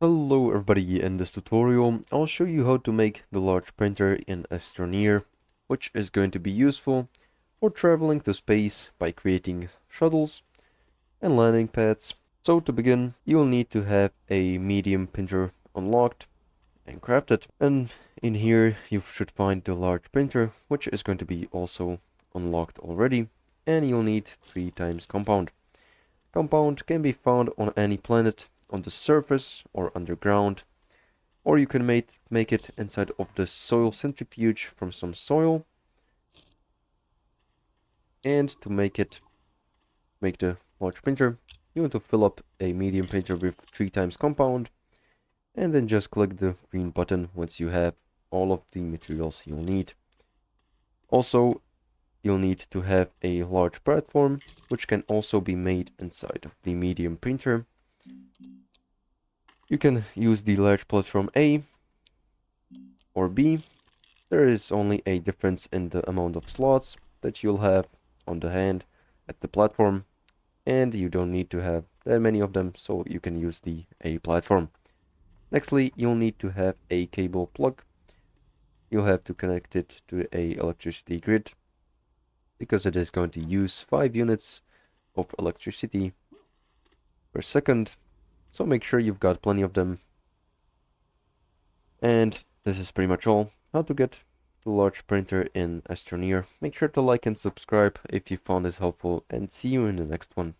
Hello everybody, in this tutorial I'll show you how to make the large printer in Astroneer, which is going to be useful for traveling to space by creating shuttles and landing pads. So to begin, you'll need to have a medium printer unlocked and crafted. And in here you should find the large printer, which is going to be also unlocked already. And you'll need 3 times compound. Compound can be found on any planet, on the surface or underground, or you can make it inside of the soil centrifuge from some soil. And to make the large printer, you want to fill up a medium printer with 3 times compound, and then just click the green button once you have all of the materials you'll need. Also, you'll need to have a large platform, which can also be made inside of the medium printer. You can use the large platform A or B. There is only a difference in the amount of slots that you'll have on the hand at the platform, and you don't need to have that many of them, so you can use the A platform. Nextly, you'll need to have a cable plug. You'll have to connect it to a electricity grid because it is going to use 5 units of electricity per second, so make sure you've got plenty of them. And this is pretty much all. How to get the large printer in Astroneer. Make sure to like and subscribe if you found this helpful, and see you in the next one.